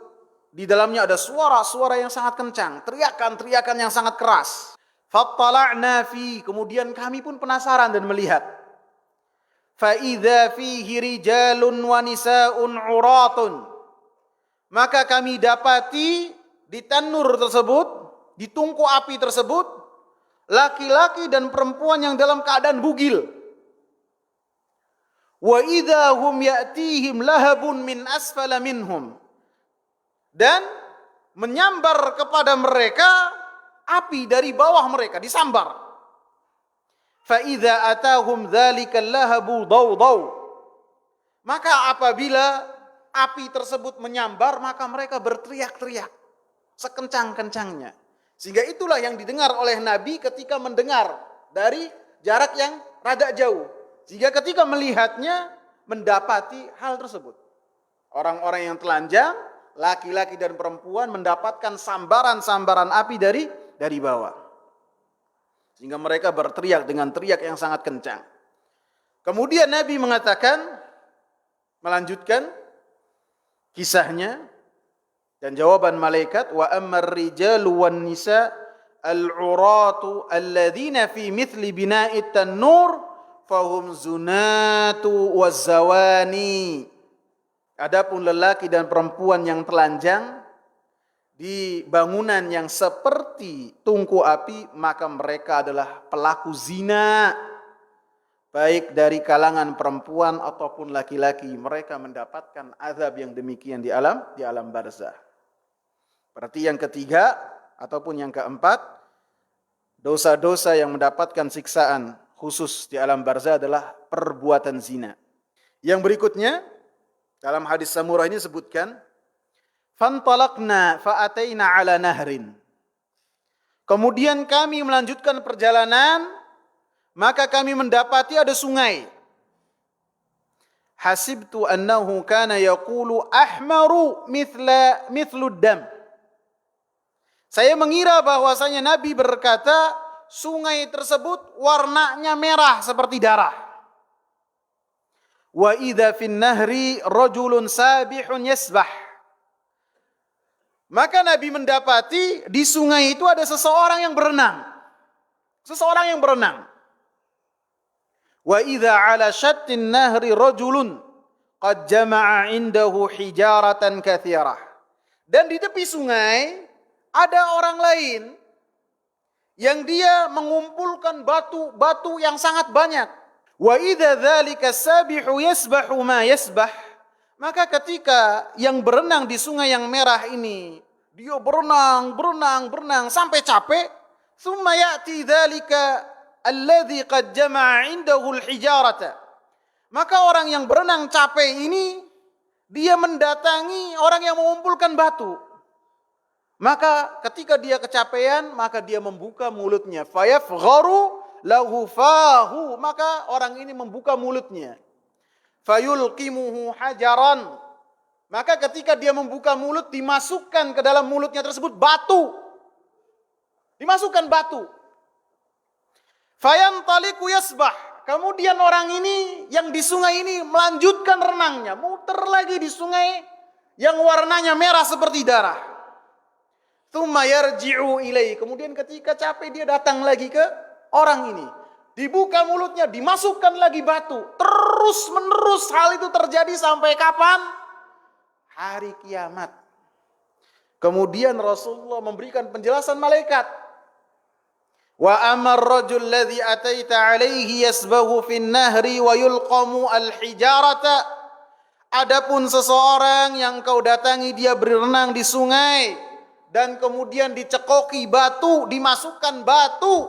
[SPEAKER 1] di dalamnya ada suara-suara yang sangat kencang, teriakan-teriakan yang sangat keras. Fattala'na fi, kemudian kami pun penasaran dan melihat. Fa idza fihi rijalun wa nisaa'un 'uratun. Maka kami dapati di tanur tersebut, di tungku api tersebut, laki-laki dan perempuan yang dalam keadaan bugil. Wa idza hum ya'tihim lahabun min asfala minhum. Dan menyambar kepada mereka api dari bawah mereka, disambar. Fa idza atahum dzalikal lahabu daw. Maka apabila api tersebut menyambar, maka mereka berteriak-teriak sekencang-kencangnya. Sehingga itulah yang didengar oleh Nabi ketika mendengar dari jarak yang rada jauh. Sehingga ketika melihatnya, mendapati hal tersebut. Orang-orang yang telanjang, laki-laki dan perempuan mendapatkan sambaran-sambaran api dari bawah. Sehingga mereka berteriak dengan teriak yang sangat kencang. Kemudian Nabi melanjutkan kisahnya, dan jawaban malaikat, wa ammar rijalu wan nisa al-uratu alladzina fi mithli bina'it tan-nur fahum zunatu waz-zawani. Adapun lelaki dan perempuan yang telanjang di bangunan yang seperti tungku api, maka mereka adalah pelaku zina, baik dari kalangan perempuan ataupun laki-laki. Mereka mendapatkan azab yang demikian di alam barzah. Berarti yang ketiga ataupun yang keempat, dosa-dosa yang mendapatkan siksaan khusus di alam barzah adalah perbuatan zina. Yang berikutnya, dalam hadis Samurah ini sebutkan, fantalaqna fa'ataina ala nahrin. Kemudian kami melanjutkan perjalanan, maka kami mendapati ada sungai. Hasibtu annahu kana yaqulu ahmaru mithlu dam. Saya mengira bahwasanya Nabi berkata sungai tersebut warnanya merah seperti darah. Wa idza fin nahri rajulun sabihun yasbah. Maka Nabi mendapati di sungai itu ada seseorang yang berenang. Seseorang yang berenang. Wa idza ala syattin nahri rajulun qad jama'a indahu hijaratan katsirah. Dan di tepi sungai ada orang lain yang dia mengumpulkan batu-batu yang sangat banyak. Wa idza dzalika sabihu yasbahu ma yasbah. Maka ketika yang berenang di sungai yang merah ini, dia berenang sampai capek, thumma ya'ti dzalika alladzi qad jama'a indahu al-hijarata. Maka orang yang berenang capek ini, dia mendatangi orang yang mengumpulkan batu. Maka ketika dia kecapean, maka dia membuka mulutnya. Fayafgharu lahu fahu. Maka orang ini membuka mulutnya. Fayulqimuhu hajaran. Maka ketika dia membuka mulut, dimasukkan ke dalam mulutnya tersebut batu. Dimasukkan batu. Fayantaliku yasbah. Kemudian orang ini yang di sungai ini melanjutkan renangnya. Muter lagi di sungai yang warnanya merah seperti darah. Tsumma yarji'u ilaihi. Kemudian ketika capek dia datang lagi ke orang ini. Dibuka mulutnya, dimasukkan lagi batu. Terus menerus hal itu terjadi sampai kapan? Hari kiamat. Kemudian Rasulullah memberikan penjelasan malaikat. Wa amar rajul ladzi ataita alaihi yasbahu fin nahri wa yulqamu al-hijarata Adapun seseorang yang kau datangi dia berenang di sungai dan kemudian dicekoki batu, dimasukkan batu,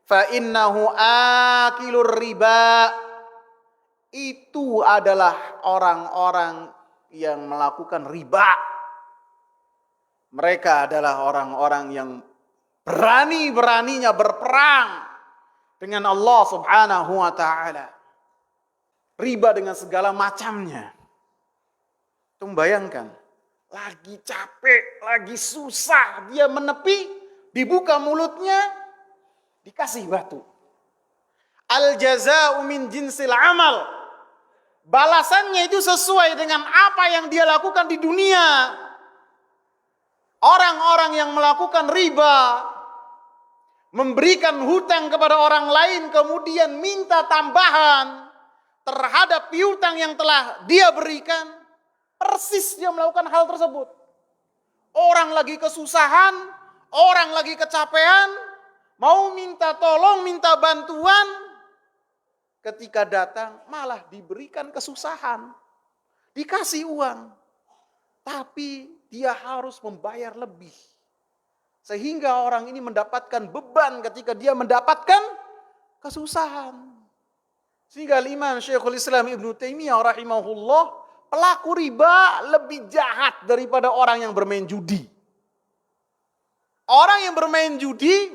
[SPEAKER 1] fa innahu akilur riba, itu adalah orang-orang yang melakukan riba. Mereka adalah orang-orang yang berani-beraninya berperang dengan Allah Subhanahu wa taala. Riba dengan segala macamnya. Itu bayangkan, lagi capek, lagi susah, dia menepi, dibuka mulutnya, dikasih batu. Al jaza'u min jinsil amal. Balasannya itu sesuai dengan apa yang dia lakukan di dunia. Orang-orang yang melakukan riba, memberikan hutang kepada orang lain, kemudian minta tambahan terhadap piutang yang telah dia berikan, persis dia melakukan hal tersebut. Orang lagi kesusahan, orang lagi kecapean, mau minta tolong, minta bantuan, ketika datang malah diberikan kesusahan, dikasih uang, tapi dia harus membayar lebih. Sehingga orang ini mendapatkan beban ketika dia mendapatkan kesusahan. Sehingga Imam Syekhul Islam Ibnu Taimiyah rahimahullah, pelaku riba lebih jahat daripada orang yang bermain judi. Orang yang bermain judi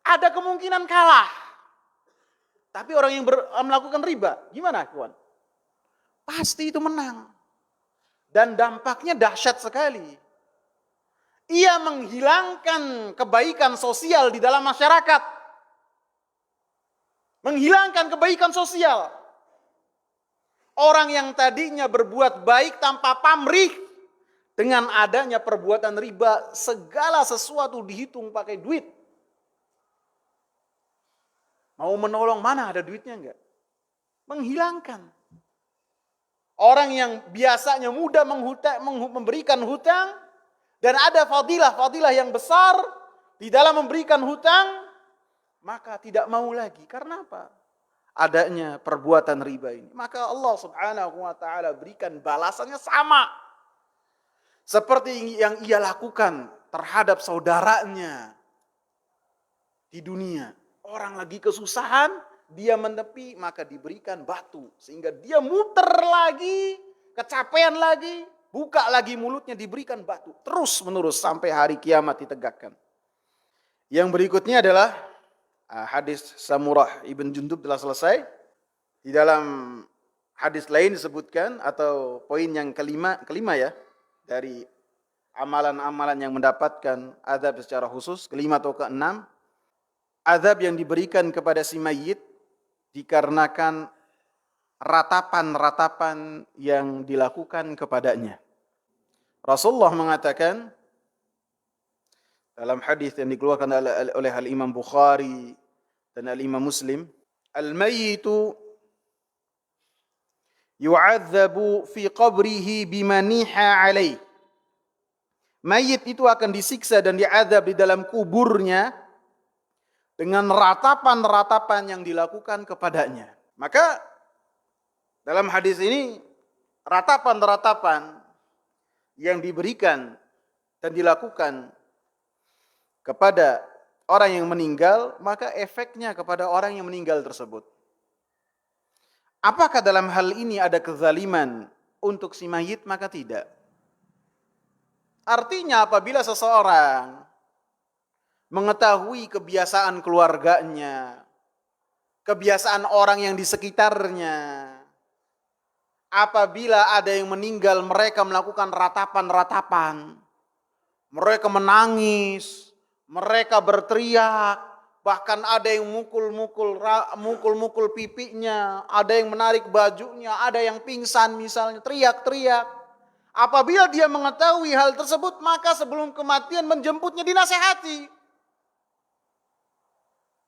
[SPEAKER 1] ada kemungkinan kalah. Tapi orang yang melakukan riba, gimana kawan? Pasti itu menang. Dan dampaknya dahsyat sekali. Ia menghilangkan kebaikan sosial di dalam masyarakat. Menghilangkan kebaikan sosial. Orang yang tadinya berbuat baik tanpa pamrih, dengan adanya perbuatan riba, segala sesuatu dihitung pakai duit. Mau menolong, mana ada duitnya enggak? Menghilangkan. Orang yang biasanya mudah memberikan hutang, dan ada fadilah yang besar di dalam memberikan hutang, maka tidak mau lagi. Karena apa? Adanya perbuatan riba ini. Maka Allah Subhanahu wa taala berikan balasannya sama seperti yang ia lakukan terhadap saudaranya di dunia. Orang lagi kesusahan, dia menepi, maka diberikan batu sehingga dia muter lagi, kecapean lagi, buka lagi mulutnya, diberikan batu. Terus menerus sampai hari kiamat ditegakkan. Yang berikutnya adalah hadis Samurah ibn Jundub telah selesai. Di dalam hadis lain disebutkan, atau poin yang kelima ya, dari amalan-amalan yang mendapatkan azab secara khusus, kelima atau keenam, azab yang diberikan kepada si mayit dikarenakan ratapan-ratapan yang dilakukan kepadanya. Rasulullah mengatakan dalam hadis yang dikeluarkan oleh Al-Imam Bukhari dan Al-Imam Muslim, al-mayyitu yu'adzabu fi qabrihi bimaniha alaih. Mayit itu akan disiksa dan diazab di dalam kuburnya dengan ratapan-ratapan yang dilakukan kepadanya. Maka dalam hadis ini, ratapan-ratapan yang diberikan dan dilakukan kepada orang yang meninggal, maka efeknya kepada orang yang meninggal tersebut. Apakah dalam hal ini ada kezaliman untuk si mayit? Maka tidak. Artinya apabila seseorang mengetahui kebiasaan keluarganya, kebiasaan orang yang di sekitarnya, apabila ada yang meninggal mereka melakukan ratapan-ratapan, mereka menangis, mereka berteriak, bahkan ada yang mukul-mukul pipinya, ada yang menarik bajunya, ada yang pingsan misalnya, teriak-teriak. Apabila dia mengetahui hal tersebut, maka sebelum kematian menjemputnya dinasehati.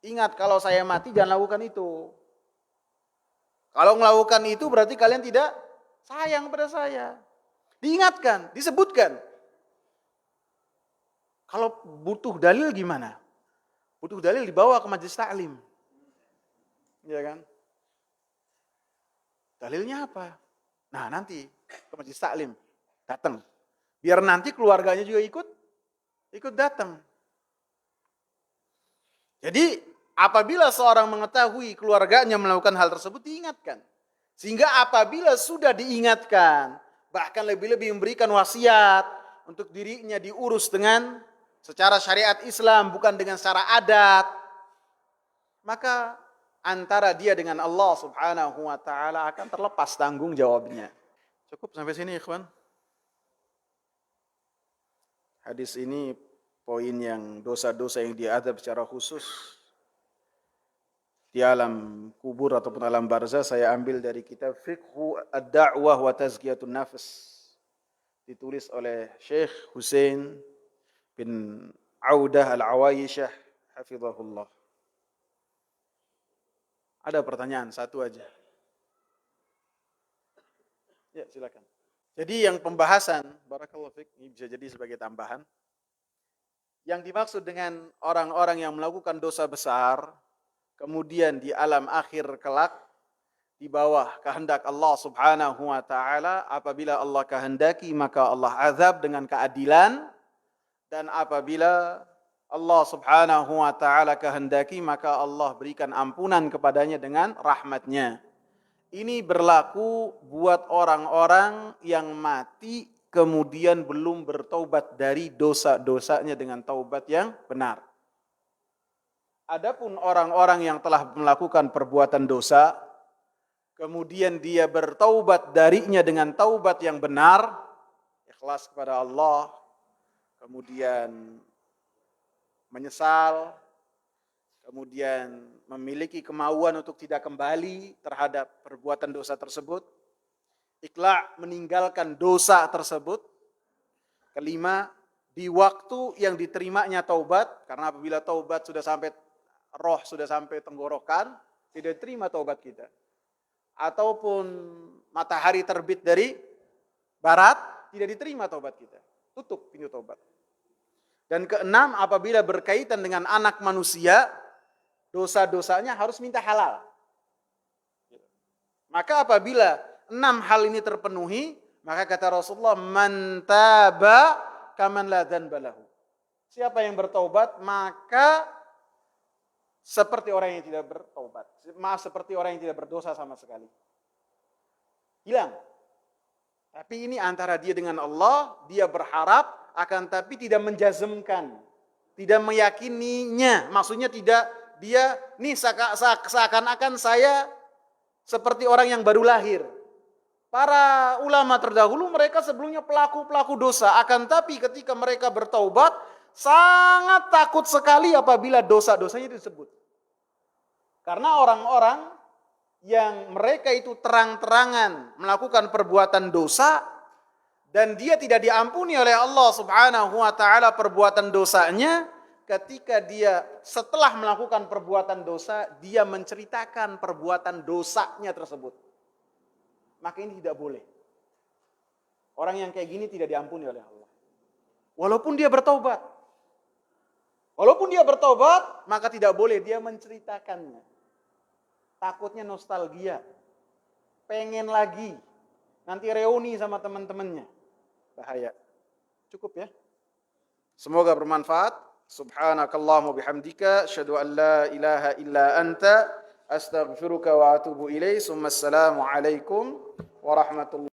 [SPEAKER 1] Ingat, kalau saya mati jangan lakukan itu. Kalau melakukan itu berarti kalian tidak sayang pada saya. Diingatkan, disebutkan. Kalau butuh dalil gimana? Butuh dalil dibawa ke majelis taklim. Ya kan? Dalilnya apa? Nah, nanti ke Majelis Taklim datang. Biar nanti keluarganya juga ikut datang. Jadi, apabila seorang mengetahui keluarganya melakukan hal tersebut, diingatkan. Sehingga apabila sudah diingatkan, bahkan lebih-lebih memberikan wasiat untuk dirinya diurus dengan secara syariat Islam, bukan dengan secara adat, maka antara dia dengan Allah Subhanahu wa taala akan terlepas tanggung jawabnya. Cukup sampai sini, ikhwan. Hadis ini poin yang dosa-dosa yang diadab secara khusus di alam kubur ataupun alam barzah, saya ambil dari kitab Fiqhu Ad-Da'wah wa Tazkiyatun Nafs, ditulis oleh Syekh Husain bin Audah Al-Awayishah hafizahullah. Ada pertanyaan satu aja. Ya, silakan. Jadi yang pembahasan, barakallahu fiik, ini bisa jadi sebagai tambahan. Yang dimaksud dengan orang-orang yang melakukan dosa besar, kemudian di alam akhir kelak, di bawah kehendak Allah Subhanahu wa taala, apabila Allah kehendaki maka Allah azab dengan keadilan, dan apabila Allah Subhanahu wa taala kehendaki maka Allah berikan ampunan kepadanya dengan rahmatnya. Ini berlaku buat orang-orang yang mati kemudian belum bertaubat dari dosa-dosanya dengan taubat yang benar. Adapun orang-orang yang telah melakukan perbuatan dosa, kemudian dia bertaubat darinya dengan taubat yang benar, ikhlas kepada Allah, kemudian menyesal, kemudian memiliki kemauan untuk tidak kembali terhadap perbuatan dosa tersebut, ikhlas meninggalkan dosa tersebut. Kelima, di waktu yang diterimanya taubat, karena apabila taubat sudah sampai roh, sudah sampai tenggorokan, tidak terima taubat kita. Ataupun matahari terbit dari barat, tidak diterima taubat kita. Tutup pintu taubat. Dan keenam, apabila berkaitan dengan anak manusia, dosa-dosanya harus minta halal. Maka apabila 6 hal ini terpenuhi, maka kata Rasulullah, man taba kaman la dzanba lahu. Siapa yang bertaubat, maka seperti orang yang tidak bertaubat. Seperti orang yang tidak berdosa sama sekali. Hilang. Tapi ini antara dia dengan Allah, dia berharap, akan tapi tidak menjazmkan, tidak meyakininya. Maksudnya tidak, dia nih seakan-akan saya seperti orang yang baru lahir. Para ulama terdahulu mereka sebelumnya pelaku-pelaku dosa, akan tapi ketika mereka bertaubat sangat takut sekali apabila dosa-dosanya disebut. Karena orang-orang yang mereka itu terang-terangan melakukan perbuatan dosa dan dia tidak diampuni oleh Allah Subhanahu wa taala perbuatan dosanya, ketika dia setelah melakukan perbuatan dosa, dia menceritakan perbuatan dosanya tersebut. Maka ini tidak boleh. Orang yang kayak gini tidak diampuni oleh Allah. Walaupun dia bertaubat. Walaupun dia bertaubat, maka tidak boleh dia menceritakannya. Takutnya nostalgia. Pengen lagi. Nanti reuni sama teman-temannya. Bahaya. Cukup ya. Semoga bermanfaat. Subhanakallahumma bihamdika asyhadu an la ilaha illa anta astaghfiruka wa atubu ilaik. Assalamu alaikum warahmatullahi